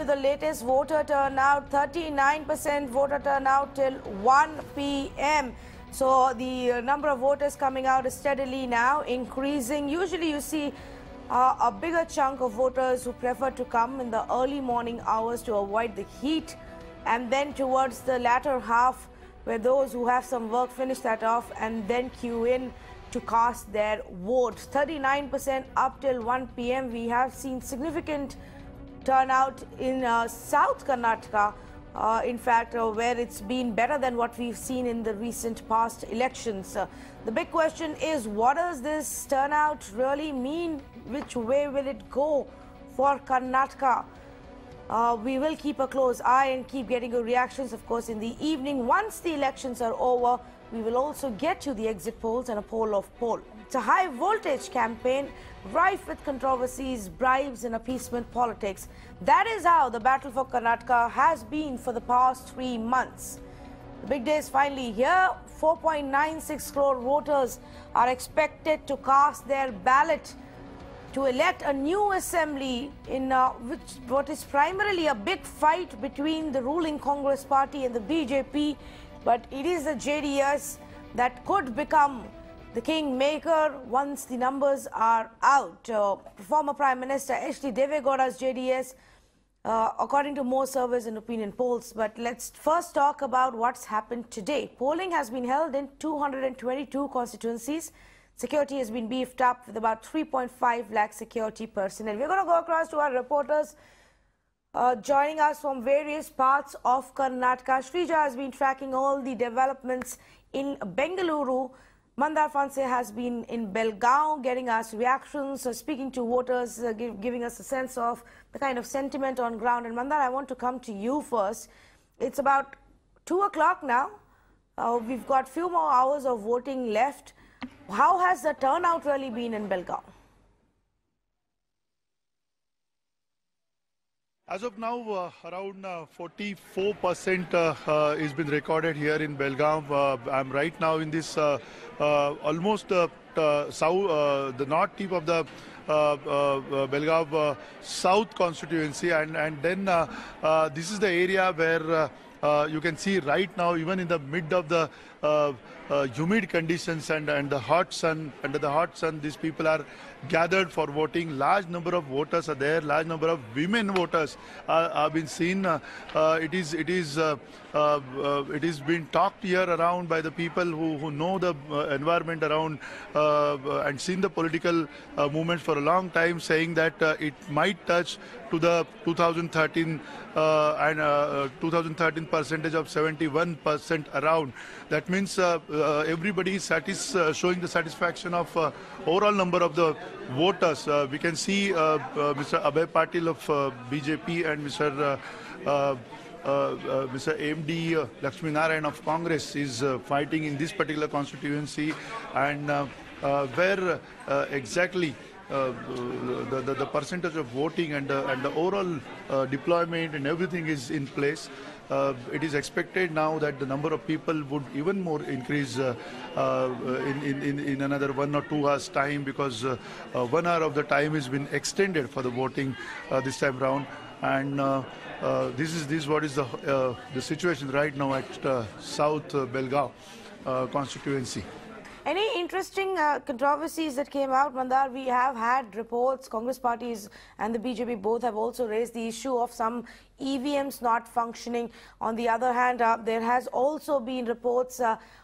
to the latest voter turnout. 39% voter turnout till 1 p.m. So the number of voters coming out is steadily now increasing. Usually you see a bigger chunk of voters who prefer to come in the early morning hours to avoid the heat, and then towards the latter half where those who have some work finish that off and then queue in to cast their votes. 39% up till 1 p.m. We have seen significant turnout in South Karnataka, in fact, where it's been better than what we've seen in the recent past elections. The big question is, what does this turnout really mean? Which way will it go for Karnataka? We will keep a close eye and keep getting your reactions, of course, in the evening. Once the elections are over, we will also get to the exit polls and a poll of poll. It's a high-voltage campaign, rife with controversies, bribes and appeasement politics. That is how the battle for Karnataka has been for the past 3 months. The big day is finally here. 4.96 crore voters are expected to cast their ballot to elect a new assembly in what is primarily a big fight between the ruling Congress party and the BJP. But it is the JDS that could become the kingmaker once the numbers are out. Former Prime Minister H.D. Devegowda's JDS, according to more surveys and opinion polls. But let's first talk about what's happened today. Polling has been held in 222 constituencies. Security has been beefed up with about 3.5 lakh security personnel. We're going to go across to our reporters joining us from various parts of Karnataka. Shrija has been tracking all the developments in Bengaluru. Mandar Fanse has been in Belgaum getting us reactions, speaking to voters, giving us a sense of the kind of sentiment on ground. And Mandar, I want to come to you first. It's about 2 o'clock now. We've got few more hours of voting left. How has the turnout really been in Belgaum? As of now, around 44% has been recorded here in Belgaum. I'm right now in this almost the north tip of the Belgaum South constituency, and then this is the area where you can see right now, even in the mid of the humid conditions and the hot sun, under the hot sun, these people are gathered for voting. Large number of voters are there. Large number of women voters have been seen. It is being talked here around by the people who know the environment around and seen the political movements for a long time, saying that it might touch to the 2013 and 2013 percentage of 71% around. That means everybody is showing the satisfaction of overall number of the voters. We can see Mr. Abhay Patil of BJP and Mr. AMD Lakshmi Narayan of Congress is fighting in this particular constituency, and where exactly the percentage of voting and the overall deployment and everything is in place. It is expected now that the number of people would even more increase in another 1 or 2 hours time, because 1 hour of the time has been extended for the voting this time round. And this is what is the situation right now at South Belgaum constituency. Any interesting controversies that came out, Mandar? We have had reports, Congress parties and the BJP both have also raised the issue of some EVMs not functioning. On the other hand, there has also been reports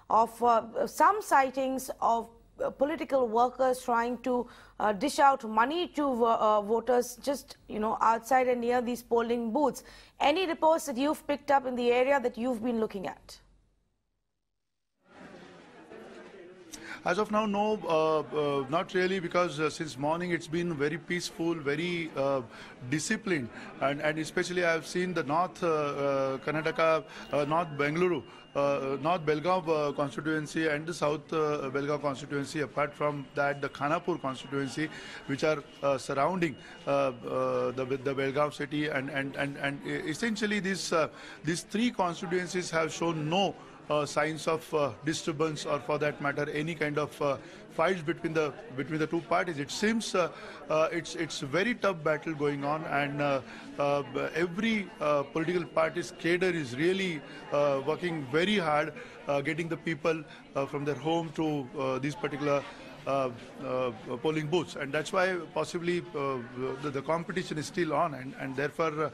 of some sightings of political workers trying to dish out money to voters just, outside and near these polling booths. Any reports that you've picked up in the area that you've been looking at? As of now, no, not really, because since morning it's been very peaceful, very disciplined, and especially I have seen the North Karnataka, North Bengaluru, North Belgaum constituency and the South Belgaum constituency. Apart from that, the Khanapur constituency, which are surrounding the Belgaum city, and essentially these 3 constituencies have shown no signs of disturbance, or for that matter any kind of fights between the two parties. It seems it's a very tough battle going on, and every political party's cadre is really working very hard, getting the people from their home to these particular polling booths, and that's why possibly the competition is still on, and therefore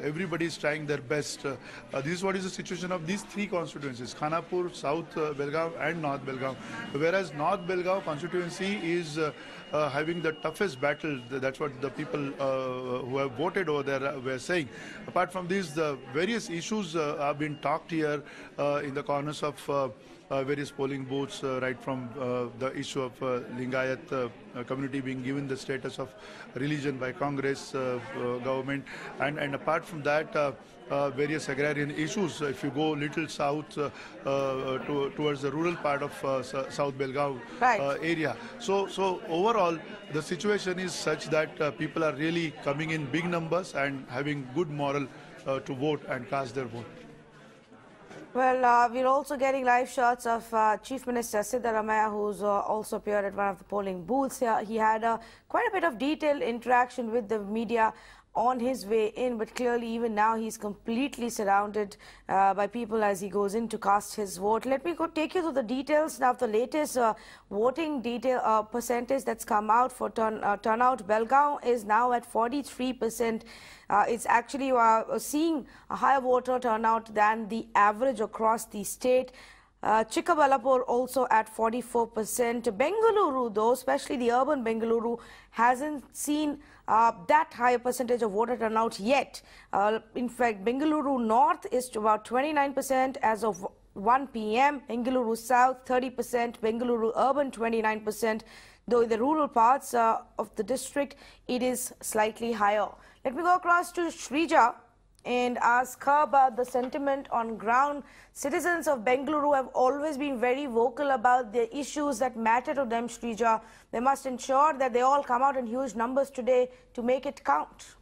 everybody is trying their best. This is what is the situation of these three constituencies: Khanapur, South Belgaum and North Belgaum. Whereas North Belgaum constituency is having the toughest battle. That's what the people who have voted over there were saying. Apart from this, the various issues have been talked here in the corners of various polling booths, right from the issue of Lingayat community being given the status of religion by Congress government, and apart from that, various agrarian issues. If you go little south towards the rural part of South Belgaum area. So overall, the situation is such that people are really coming in big numbers and having good moral to vote and cast their vote. Well, we're also getting live shots of Chief Minister Siddaramaiah, who's also appeared at one of the polling booths. He had quite a bit of detailed interaction with the media on his way in, but clearly even now he's completely surrounded by people as he goes in to cast his vote. Let me go take you through the details now of the latest voting detail percentage that's come out for turnout. Belgaum is now at 43%. It's actually seeing a higher voter turnout than the average across the state. Chikkabalapur also at 44%. Bengaluru, though, especially the urban Bengaluru, hasn't seen that high percentage of voter turnout yet. In fact, Bengaluru North is to about 29% as of 1 p.m. Bengaluru South 30%, Bengaluru Urban 29%, though in the rural parts of the district it is slightly higher. Let me go across to Shrija and ask her about the sentiment on ground. Citizens of Bengaluru have always been very vocal about the issues that matter to them, Shrija. They must ensure that they all come out in huge numbers today to make it count.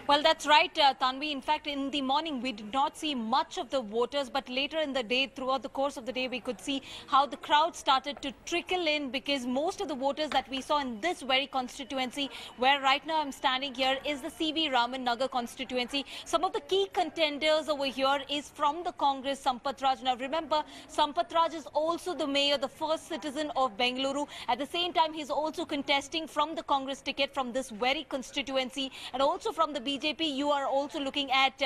Well, that's right, Tanvi. In fact, in the morning, we did not see much of the voters, but later in the day, throughout the course of the day, we could see how the crowd started to trickle in, because most of the voters that we saw in this very constituency, where right now I'm standing here, is the C.V. Raman Nagar constituency. Some of the key contenders over here is from the Congress, Sampath Raj. Now, remember, Sampath Raj is also the mayor, the first citizen of Bengaluru. At the same time, he's also contesting from the Congress ticket from this very constituency, and also from the BJP, you are also looking at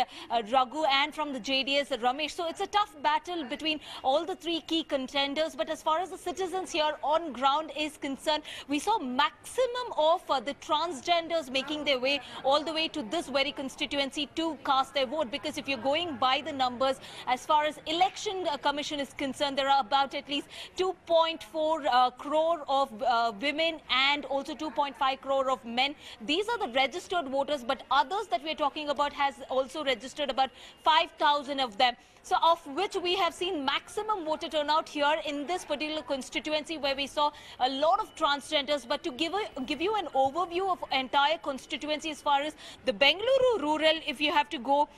Raghu, and from the JDS, Ramesh. So it's a tough battle between all the three key contenders. But as far as the citizens here on ground is concerned, we saw maximum of the transgenders making their way all the way to this very constituency to cast their vote. Because if you're going by the numbers, as far as election commission is concerned, there are about at least 2.4 crore of women and also 2.5 crore of men. These are the registered voters, but others that we are talking about has also registered about 5,000 of them. So of which we have seen maximum voter turnout here in this particular constituency, where we saw a lot of transgenders. But to give you an overview of entire constituency, as far as the Bengaluru rural, if you have to go,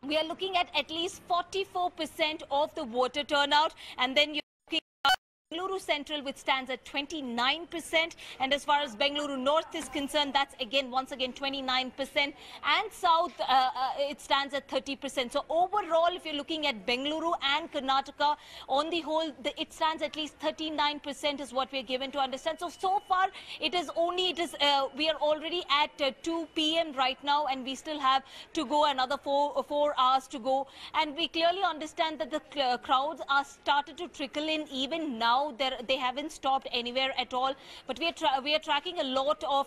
we are looking at least 44% of the voter turnout, and then Bengaluru Central, which stands at 29%, and as far as Bengaluru North is concerned, that's once again 29%, and South it stands at 30%. So overall, if you're looking at Bengaluru and Karnataka, on the whole, it stands at least 39% is what we're given to understand. So far, we are already at 2 p.m. right now, and we still have to go another 4 hours to go, and we clearly understand that the crowds are started to trickle in even now. They haven't stopped anywhere at all, but we are tracking a lot of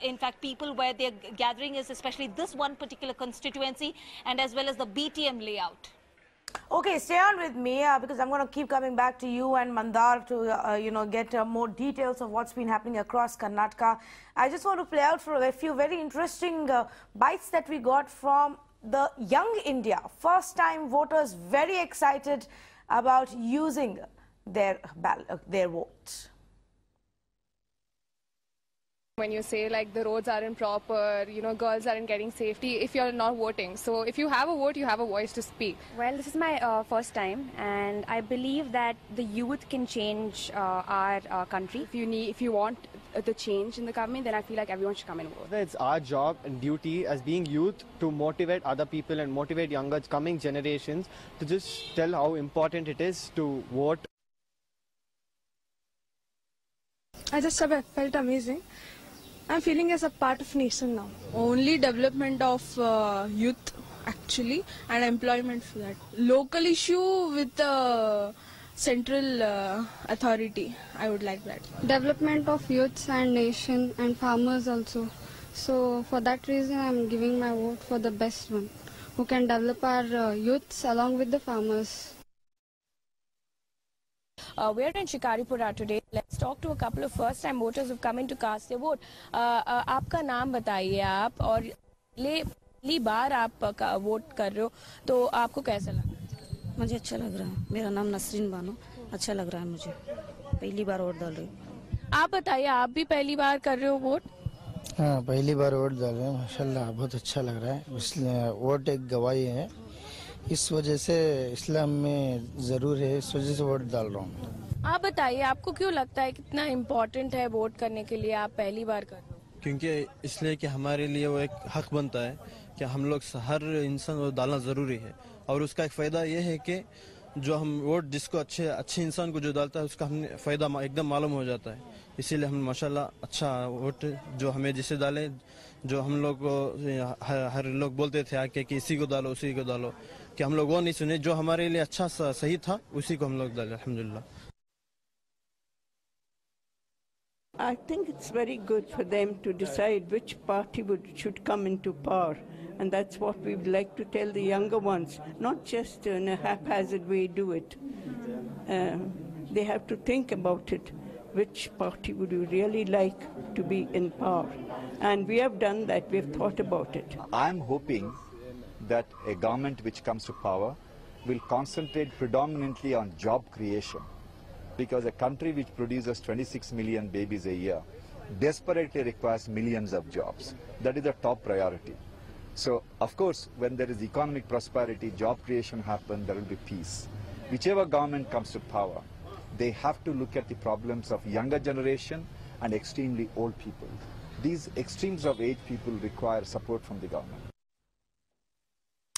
in fact people where their gathering is, especially this one particular constituency, and as well as the BTM layout. Okay, stay on with me because I'm going to keep coming back to you and Mandar to get more details of what's been happening across Karnataka. I just want to play out for a few very interesting bites that we got from the Young India. First time voters very excited about using their vote. When you say like the roads aren't proper, you know, girls aren't getting safety if you're not voting. So if you have a vote, you have a voice to speak. Well, this is my first time, and I believe that the youth can change our country. If you want the change in the government, then I feel like everyone should come and vote. It's our job and duty as being youth to motivate other people and motivate younger coming generations to just tell how important it is to vote. I just have felt amazing. I'm feeling as a part of nation now. Only development of youth actually, and employment for that. Local issue with the central authority, I would like that. Development of youths and nation and farmers also. So for that reason I'm giving my vote for the best one, who can develop our youths along with the farmers. We're in Shikaripura today. Let's talk to a couple of first-time voters who've come in to cast their vote. आपका नाम बताइए आप, और पहली बार आप vote कर रहे हो, तो आपको कैसा लगा? मुझे अच्छा लग रहा है. मेरा नाम नसरीन बानो. अच्छा लग रहा है मुझे. पहली बार वोट डाल रही हूँ. आप बताइए, आप भी पहली बार कर रहे हो वोट? हाँ, पहली बार वोट डाल रहे हैं. माशाल्लाह बहुत अच्छा लग रहा है. इसलिए वोट एक गवाही है. इस वजह से इस्लाम में ज़रूर है, इस वजह से वोट डाल रहा हूँ. आप बताइए, आपको क्यों लगता है कितना इम्पोर्टेंट है वोट करने के लिए, आप पहली बार कर रहे हो? क्योंकि इसलिए कि हमारे लिए वो एक हक बनता है कि हम लोग हर इंसान को डालना ज़रूरी है, और उसका एक फ़ायदा ये है कि जो हम वोट जिसको अच्छे इंसान को जो डालता है उसका हमें फ़ायदा एकदम मालूम हो जाता है. इसीलिए हम माशाल्लाह अच्छा वोट जो हमें जिसे डाले, जो हम लोग हर लोग बोलते थे आके कि इसी को डालो उसी को डालो, कि हम लोग वो नहीं सुने. जो हमारे लिए अच्छा सही था उसी को हम लोग डाले. अल्हम्दुलिल्लाह. I think it's very good for them to decide which party should come into power, and that's what we would like to tell the younger ones, not just in a haphazard way do it. They have to think about it. Which party would you really like to be in power? And we have done that, we have thought about it. I'm hoping that a government which comes to power will concentrate predominantly on job creation, because a country which produces 26 million babies a year desperately requires millions of jobs. That is the top priority. So, of course, when there is economic prosperity, job creation happens, there will be peace. Whichever government comes to power, they have to look at the problems of younger generation and extremely old people. These extremes of age people require support from the government.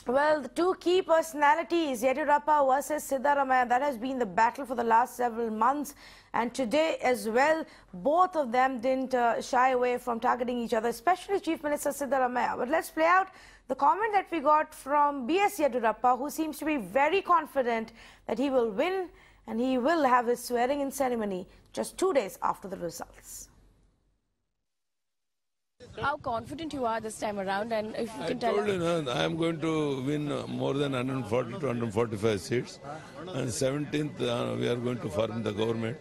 Well, the two key personalities, Yediyurappa versus Siddaramaiah, that has been the battle for the last several months. And today as well, both of them didn't shy away from targeting each other, especially Chief Minister Siddaramaiah. But let's play out the comment that we got from B.S. Yediyurappa, who seems to be very confident that he will win and he will have his swearing-in ceremony just 2 days after the results. How confident you are this time around, and if you can tell us. I told you, I am going to win more than 140 to 145 seats. On 17th, we are going to form the government.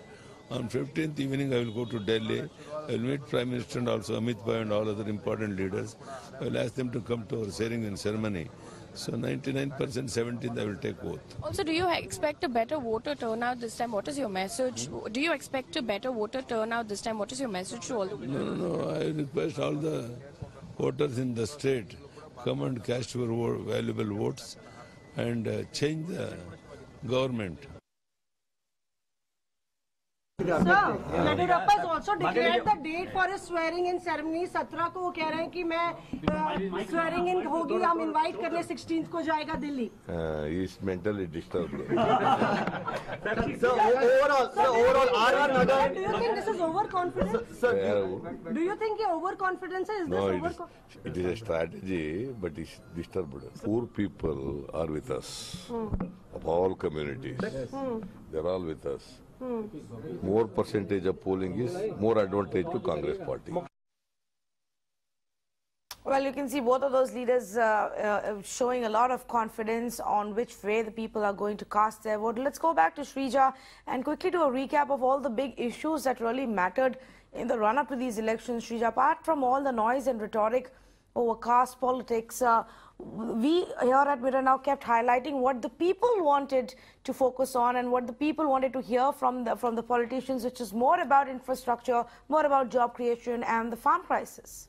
On 15th evening, I will go to Delhi. I will meet Prime Minister and also Amit Bhai and all other important leaders. I will ask them to come to our swearing-in ceremony. So 99%, 17th, I will take oath. Also, do you expect a better voter turnout this time? What is your message? Do you expect a better voter turnout this time? What is your message to all the voters? No. I request all the voters in the state, come and cast your valuable votes and change the government. Sir, Yediyurappa has also declared the date for his swearing-in ceremony. 17 को वो कह रहे हैं कि मैं swearing-in होगी, हम invite करने 16th को जाएगा Delhi. He is mentally disturbed. So overall, are do you think this is overconfidence? Do you think ये overconfidence is this? No, it is a strategy, but it's disturbed. Poor people are with us, of all communities. They are all with us. More percentage of polling is more advantage to Congress party. Well, you can see both of those leaders showing a lot of confidence on which way the people are going to cast their vote. Let's go back to Shrija and quickly do a recap of all the big issues that really mattered in the run-up to these elections. Shrija, apart from all the noise and rhetoric over caste politics, we here at Mirror Now kept highlighting what the people wanted to focus on and what the people wanted to hear from the politicians, which is more about infrastructure, more about job creation and the farm crisis.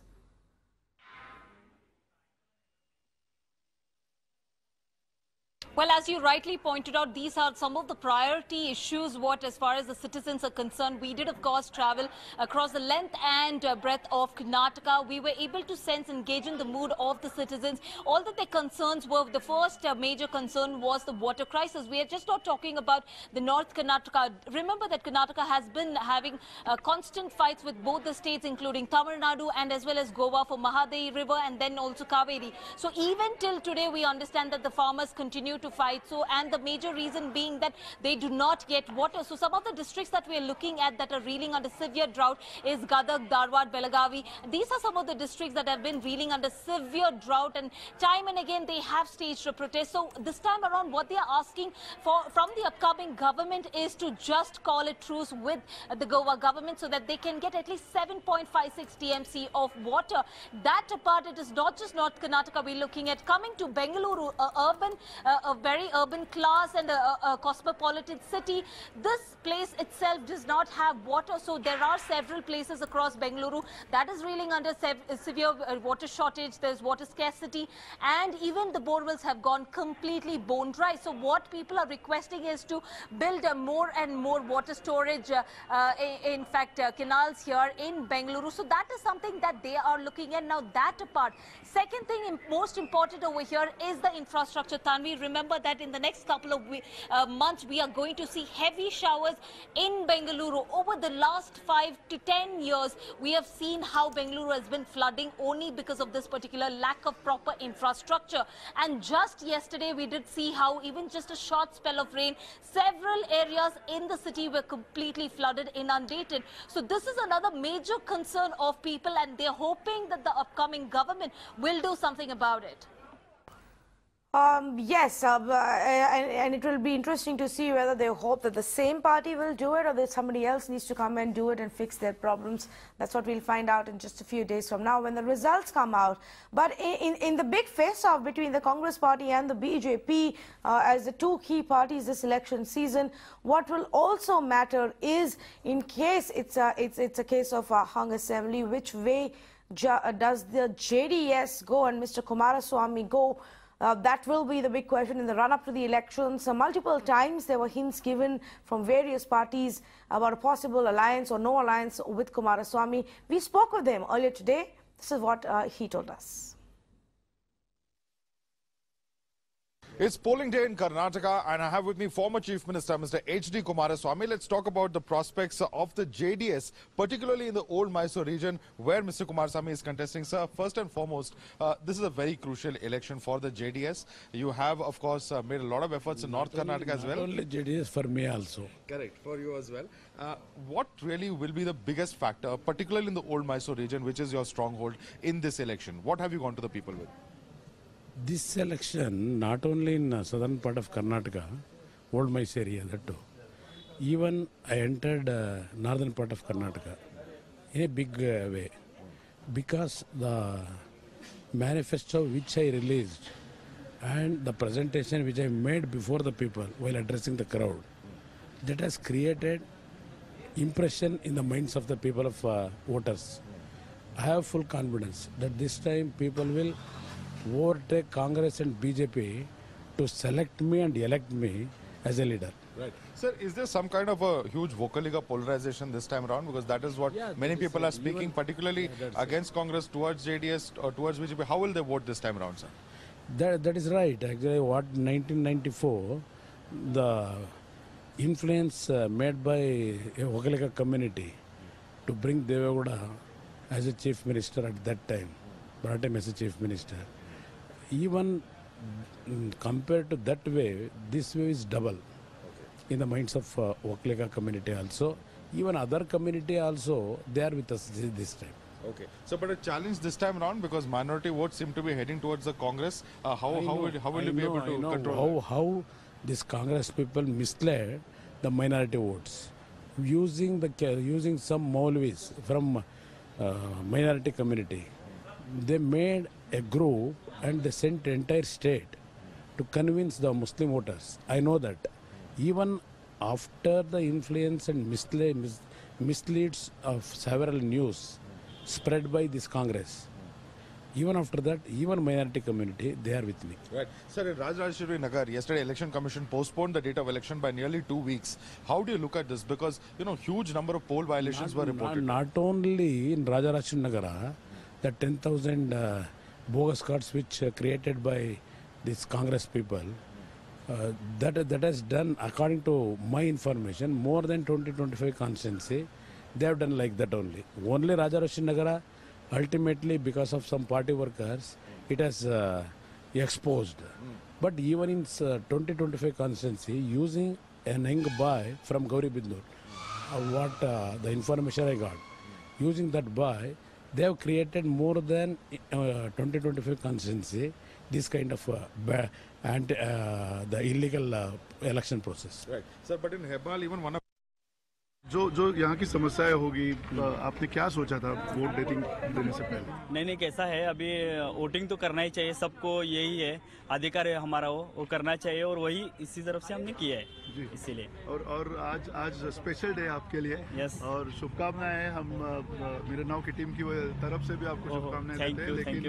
Well, as you rightly pointed out, these are some of the priority issues as far as the citizens are concerned. We did, of course, travel across the length and breadth of Karnataka. We were able to sense and gauge in the mood of the citizens. All that their concerns were, the first major concern was the water crisis. We are just not talking about the North Karnataka. Remember that Karnataka has been having constant fights with both the states, including Tamil Nadu and as well as Goa for Mahadevi River and then also Kaveri. So even till today, we understand that the farmers continue to fight. So, and the major reason being that they do not get water. So some of the districts that we are looking at that are reeling under severe drought is Gadag, Dharwad, Belagavi. These are some of the districts that have been reeling under severe drought, and time and again they have staged a protest. So this time around, what they are asking for from the upcoming government is to just call a truce with the Goa government so that they can get at least 7.56 TMC of water. That apart, it is not just North Karnataka we're looking at. Coming to Bengaluru, a very urban class and a cosmopolitan city, this place itself does not have water. So there are several places across Bengaluru that is reeling under severe water shortage. There's water scarcity, and even the borewells have gone completely bone dry. So what people are requesting is to build more and more water storage, in fact, canals here in Bengaluru. So that is something that they are looking at. Now that apart, second thing most important over here is the infrastructure. Tanvi, remember that in the next couple of months, we are going to see heavy showers in Bengaluru. Over the last 5 to 10 years, we have seen how Bengaluru has been flooding only because of this particular lack of proper infrastructure. And just yesterday, we did see how even just a short spell of rain, several areas in the city were completely flooded, inundated. So this is another major concern of people, and they're hoping that the upcoming government will do something about it. Yes, and it will be interesting to see whether they hope that the same party will do it or that somebody else needs to come and do it and fix their problems. That's what we'll find out in just a few days from now when the results come out. But in the big face-off between the Congress party and the BJP as the two key parties this election season, what will also matter is, in case it's a case of a hung assembly, which way does the JDS go and Mr. Kumaraswamy go? That will be the big question in the run-up to the elections. Multiple times there were hints given from various parties about a possible alliance or no alliance with Kumaraswamy. We spoke with him earlier today. This is what he told us. It's polling day in Karnataka, and I have with me former Chief Minister Mr. H.D. Kumaraswamy. Let's talk about the prospects of the JDS, particularly in the old Mysore region where Mr. Kumaraswamy is contesting. Sir, first and foremost, this is a very crucial election for the JDS. You have, of course, made a lot of efforts in North Karnataka as well. Not only JDS, for me also. Correct, for you as well. What really will be the biggest factor, particularly in the old Mysore region, which is your stronghold in this election? What have you gone to the people with? This election, not only in southern part of Karnataka, old Mysore area, that too. Even I entered northern part of Karnataka in a big way, because the manifesto which I released and the presentation which I made before the people while addressing the crowd, that has created impression in the minds of the people of voters. I have full confidence that this time people will overtake Congress and BJP to select me and elect me as a leader. Right. Sir, is there some kind of a huge Vocaliga polarization this time around? Because that is what many people are speaking, particularly against Congress, towards JDS or towards BJP. How will they vote this time around, sir? That is right. Actually, what 1994, the influence made by a Vocaliga community to bring Devegowda as a chief minister at that time, brought him as a chief minister. Even compared to that way, this way is double in the minds of Vocaliga community also. Even other community also, they are with us this time. Okay. So, but a challenge this time around, because minority votes seem to be heading towards the Congress. How will you be able to control how this Congress people misled the minority votes using some Maulvis from minority community. they made a group and they sent the entire state to convince the Muslim voters. I know that. Even after the influence and misleads of several news spread by this Congress, even after that, even minority community, they are with me. Right. Sir, in Rajrajeshwari Nagar, yesterday Election Commission postponed the date of election by nearly 2 weeks. How do you look at this? Because, huge number of poll violations were reported. Not only in Rajrajeshwari Nagar, the 10,000 bogus cards which created by these Congress people, that has done, according to my information, more than 20-25 constituency. They have done like that only. Only Rajrajeshwari Nagar, ultimately because of some party workers, it has exposed. But even in 20-25 constituency, using an young boy from Gauribindur, the information I got, using that boy, they have created more than 20-25 constituency this kind of the illegal election process. Right. Sir, but in Hebal, even one of जो यहाँ की समस्याएं होगी, आपने क्या सोचा था vote देने से पहले? नहीं कैसा है, अभी वोटिंग तो करना ही चाहिए, सबको यही है अधिकार है हमारा, वो करना चाहिए और वही इसी तरफ से हमने किया है इसीलिए। और आज स्पेशल डे आपके लिए। यस। और शुभकामनाएं, हम मेरे नाव की टीम की तरफ से भी आपको शुभकामनाएं देते हैं। लेकिन